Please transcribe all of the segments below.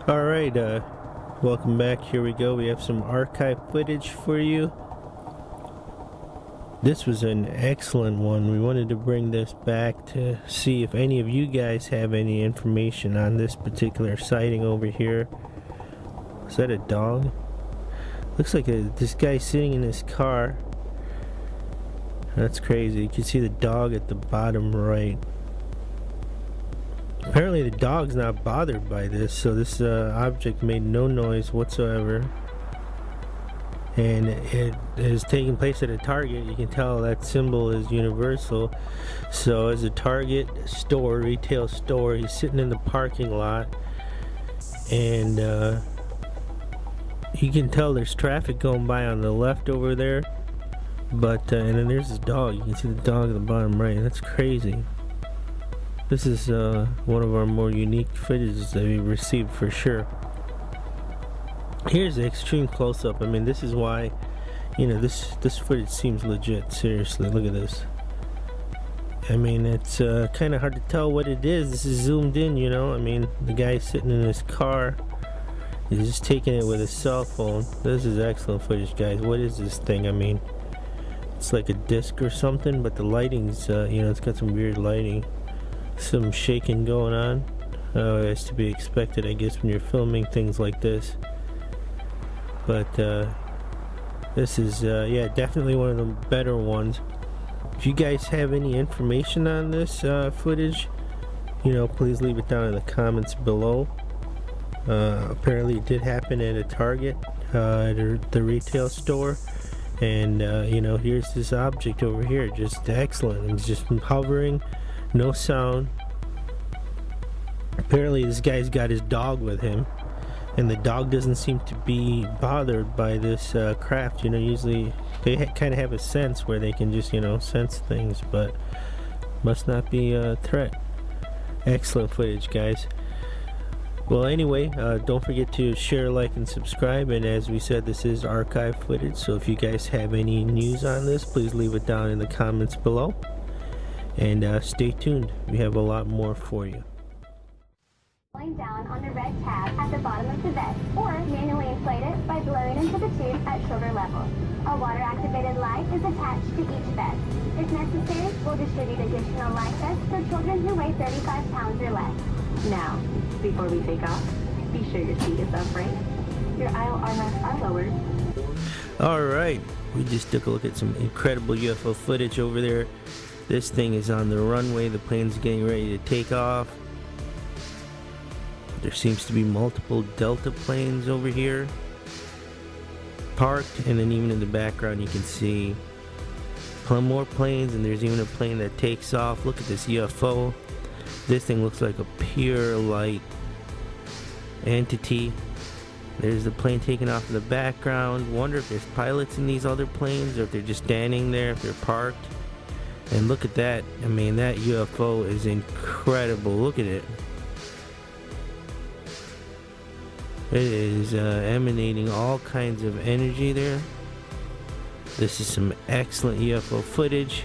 Alright, welcome back. Here we go. We have some archive footage for you. This was an excellent one. We wanted to bring this back to see if any of you guys have any information on this particular sighting over here. Is that a dog? Looks like this guy sitting in his car. That's crazy. You can see the dog at the bottom right. Apparently the dog's not bothered by this, so this object made no noise whatsoever. And it is taking place at a Target. You can tell that symbol is universal. So as a Target store, retail store, he's sitting in the parking lot. And you can tell there's traffic going by on the left over there. But, and then there's this dog. You can see the dog at the bottom right. That's crazy. This is one of our more unique footages that we received for sure. Here's the extreme close-up. I mean, this is why, you know, this footage seems legit. Seriously, look at this. I mean, it's kind of hard to tell what it is. This is zoomed in, you know. I mean, the guy's sitting in his car. He's just taking it with his cell phone. This is excellent footage, guys. What is this thing? I mean, it's like a disc or something, but the lighting's, you know, it's got some weird lighting. Some shaking going on, as to be expected, I guess, when you're filming things like this. But this is, yeah, definitely one of the better ones. If you guys have any information on this footage, you know, please leave it down in the comments below. Apparently it did happen at a Target, at the retail store. And, you know, here's this object over here, just excellent. It's just hovering. No sound. Apparently this guy's got his dog with him, and the dog doesn't seem to be bothered by this craft. You know, usually they kind of have a sense where they can just, you know, sense things, but must not be a threat. Excellent footage, guys. Well, anyway, don't forget to share, like, and subscribe. And as we said, this is archive footage, so if you guys have any news on this, please leave it down in the comments below. And stay tuned, we have a lot more for you. Laying down on the red tab at the bottom of the vest, or manually inflate it by blowing into the tube at shoulder level. A water-activated light is attached to each vest. If necessary, we'll distribute additional life vests for children who weigh 35 pounds or less. Now, before we take off, be sure your seat is upright, your aisle armrests are lowered. Alright, we just took a look at some incredible UFO footage over there. This thing is on the runway. The plane's getting ready to take off. There seems to be multiple Delta planes over here parked, and then even in the background you can see more planes, and there's even a plane that takes off. Look at this UFO. This thing looks like a pure light entity. There's the plane taking off in the background. Wonder if there's pilots in these other planes, or if they're just standing there, if they're parked. And look at that. I mean, that UFO is incredible. Look at it. It is emanating all kinds of energy there. This is some excellent UFO footage.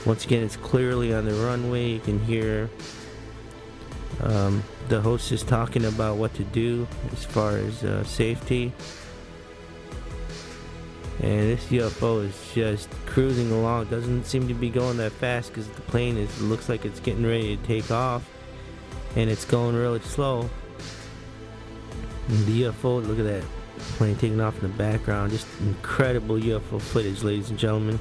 Once again, it's clearly on the runway. You can hear the host is talking about what to do as far as safety. And this UFO is just cruising along. It doesn't seem to be going that fast because the plane looks like it's getting ready to take off, and it's going really slow. And the UFO, look at that plane taking off in the background. Just incredible UFO footage, ladies and gentlemen.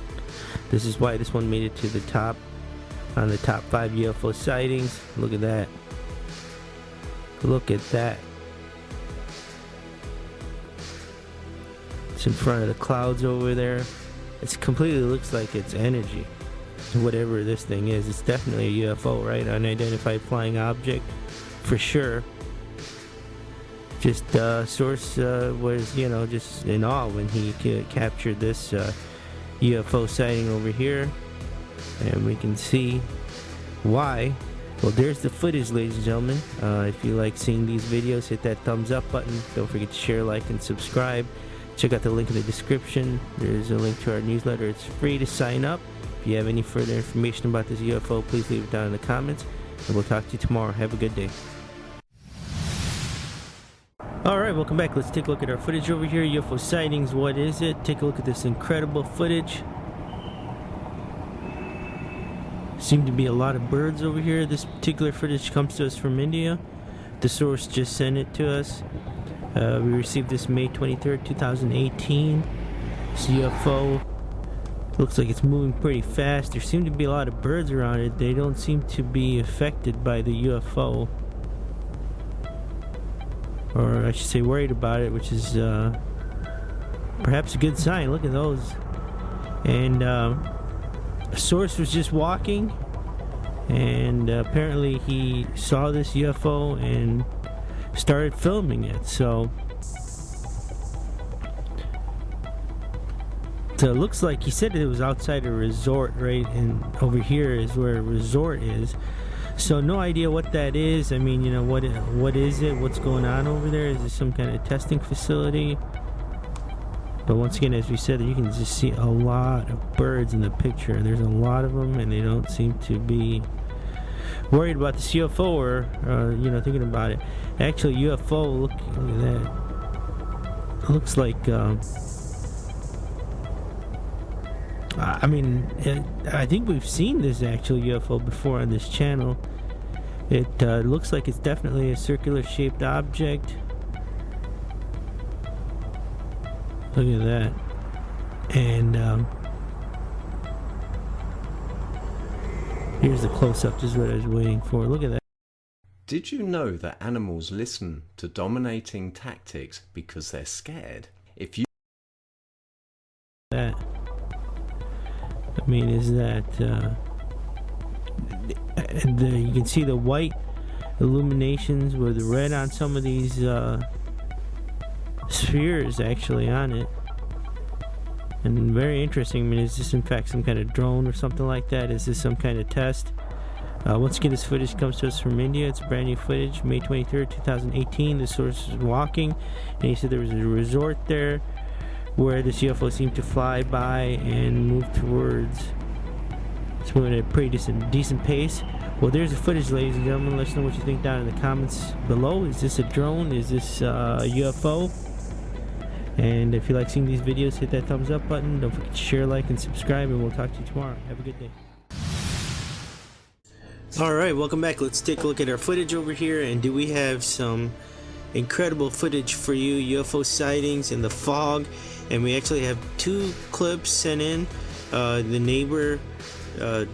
This is why this one made it to the top, on the top 5 UFO sightings. Look at that. Look at that. In front of the clouds over there. It completely looks like it's energy, whatever this thing is. It's definitely a UFO, right? Unidentified flying object for sure. Just source was, you know, just in awe when he captured this UFO sighting over here, and we can see why. Well, there's the footage, ladies and gentlemen. If you like seeing these videos, hit that thumbs up button. Don't forget to share, like, and subscribe. Check out the link in the description. There's a link to our newsletter. It's free to sign up. If you have any further information about this UFO, please leave it down in the comments, and we'll talk to you tomorrow. Have a good day. Alright, welcome back. Let's take a look at our footage over here. UFO sightings, what is it? Take a look at this incredible footage. Seem to be a lot of birds over here. This particular footage comes to us from India. The source just sent it to us. We received this May 23rd, 2018. This UFO looks like it's moving pretty fast. There seem to be a lot of birds around it. They don't seem to be affected by the UFO. Or I should say worried about it, which is perhaps a good sign. Look at those. And a source was just walking, and apparently he saw this UFO and started filming it. So it looks like he said it was outside a resort, right? And over here is where a resort is. So no idea what that is. I mean, you know, what is it? What's going on over there? Is this some kind of testing facility? But once again, as we said, you can just see a lot of birds in the picture. There's a lot of them, and they don't seem to be worried about this UFO or you know, thinking about it. Actually, UFO, look at that. It looks like I mean, I think we've seen this actual UFO before on this channel. It looks like it's definitely a circular shaped object. Look at that. And here's the close-up. This is what I was waiting for. Look at that. Did you know that animals listen to dominating tactics because they're scared? If you I mean, is that and you can see the white illuminations with the red on some of these spheres actually on it, and very interesting. I mean, is this in fact some kind of drone or something like that? Is this some kind of test? Once again, this footage comes to us from India. It's brand new footage, May 23rd, 2018. The source is walking, and he said there was a resort there where this UFO seemed to fly by and move towards. It's moving at a pretty decent pace. Well, there's the footage, ladies and gentlemen. Let us know what you think down in the comments below. Is this a drone? Is this a UFO? And if you like seeing these videos, hit that thumbs up button. Don't forget to share, like, and subscribe, and we'll talk to you tomorrow. Have a good day. Alright, welcome back. Let's take a look at our footage over here, and do we have some incredible footage for you, UFO sightings in the fog. And we actually have two clips sent in. The neighbor, the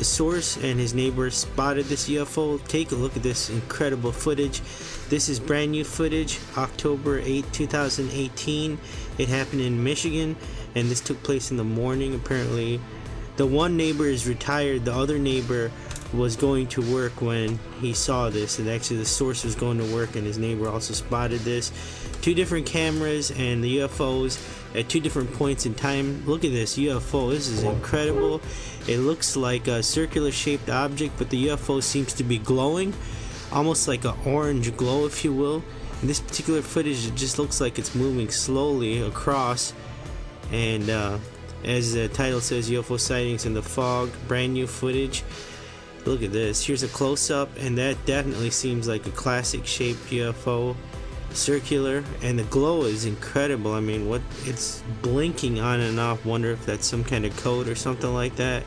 source and his neighbor spotted this UFO. Take a look at this incredible footage. This is brand new footage, October 8, 2018. It happened in Michigan, and this took place in the morning. Apparently the one neighbor is retired, the other neighbor was going to work when he saw this, and actually the source was going to work and his neighbor also spotted this. Two different cameras and the UFOs at two different points in time. Look at this UFO. This is incredible. It looks like a circular shaped object, but the UFO seems to be glowing, almost like an orange glow, if you will. In this particular footage, it just looks like it's moving slowly across, and as the title says, UFO sightings in the fog, brand new footage. Look at this. Here's a close-up, and that definitely seems like a classic shaped UFO, circular, and the glow is incredible. I mean, what it's blinking on and off. Wonder if that's some kind of code or something like that,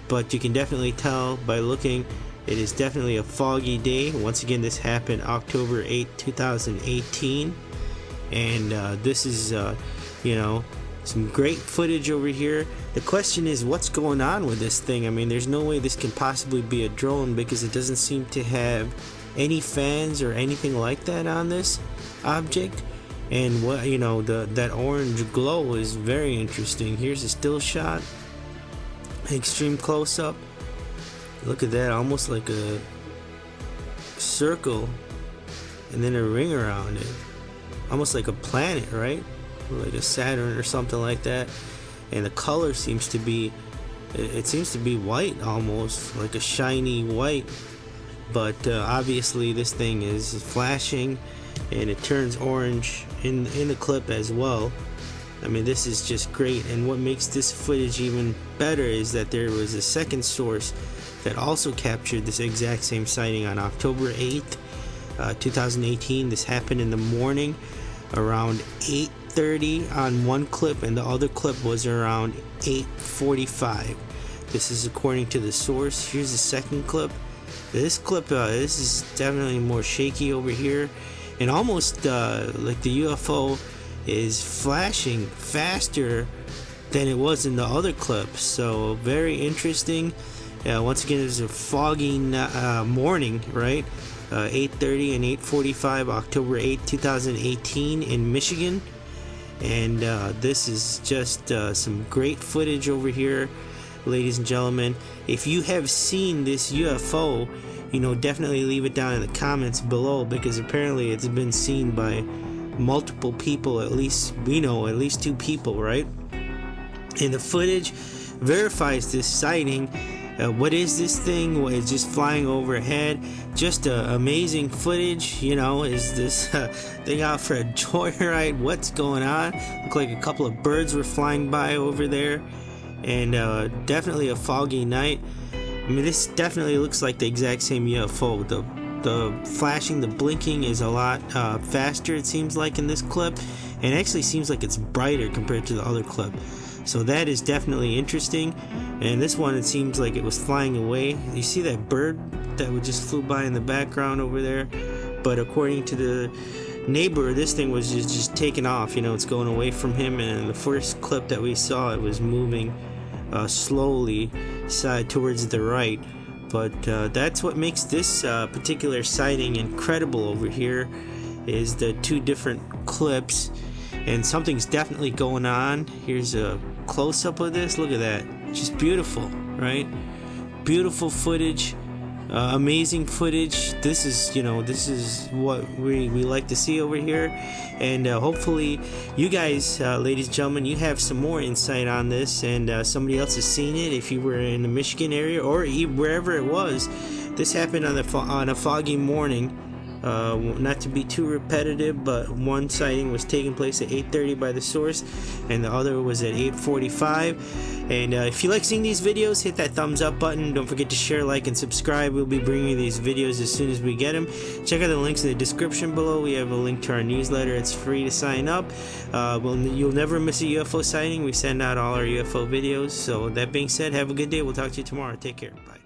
but you can definitely tell by looking. It is definitely a foggy day. Once again, this happened October 8, 2018, and this is you know, some great footage over here. The question is, what's going on with this thing? I mean, there's no way this can possibly be a drone because it doesn't seem to have any fans or anything like that on this object. And what, you know, that orange glow is very interesting. Here's a still shot, extreme close-up. Look at that, almost like a circle and then a ring around it, almost like a planet, right? Like a Saturn or something like that. And the color seems to be, it seems to be white, almost like a shiny white, but obviously this thing is flashing and it turns orange in the clip as well. I mean, this is just great, and what makes this footage even better is that there was a second source that also captured this exact same sighting on October 8th. 2018. This happened in the morning around 8:30 on one clip, and the other clip was around 8:45. This is according to the source. Here's the second clip. This clip, this is definitely more shaky over here, and almost like the UFO is flashing faster than it was in the other clip. So very interesting. Once again, it was a foggy morning, right? 8:30 and 8:45, October 8, 2018 in Michigan. And this is just some great footage over here, ladies and gentlemen. If you have seen this UFO, definitely leave it down in the comments below, because apparently it's been seen by multiple people. At least we know at least 2 people, right? And the footage verifies this sighting. What is this thing? It's just flying overhead. Just amazing footage. Is this thing out for a joyride? What's going on? Look like a couple of birds were flying by over there. And definitely a foggy night. I mean, this definitely looks like the exact same UFO. The flashing, the blinking is a lot faster, it seems like, in this clip, and actually seems like it's brighter compared to the other clip. So that is definitely interesting. And this one, it seems like it was flying away. You see that bird that just flew by in the background over there? But according to the neighbor, this thing was just taking off. It's going away from him. And in the first clip that we saw, it was moving slowly side towards the right. But that's what makes this particular sighting incredible over here, is the 2 different clips. And something's definitely going on. Here's a close-up of this. Look at that. Just beautiful, right? Beautiful footage. Amazing footage. This is what we like to see over here. And hopefully you guys, ladies and gentlemen, you have some more insight on this, and somebody else has seen it. If you were in the Michigan area or wherever it was, this happened on a foggy morning. Not to be too repetitive, but one sighting was taking place at 8:30 by the source, and the other was at 8:45. And if you like seeing these videos, hit that thumbs up button. Don't forget to share, like, and subscribe. We'll be bringing you these videos as soon as we get them. Check out the links in the description below. We have a link to our newsletter. It's free to sign up. You'll never miss a UFO sighting. We send out all our UFO videos. So that being said, have a good day. We'll talk to you tomorrow. Take care. Bye.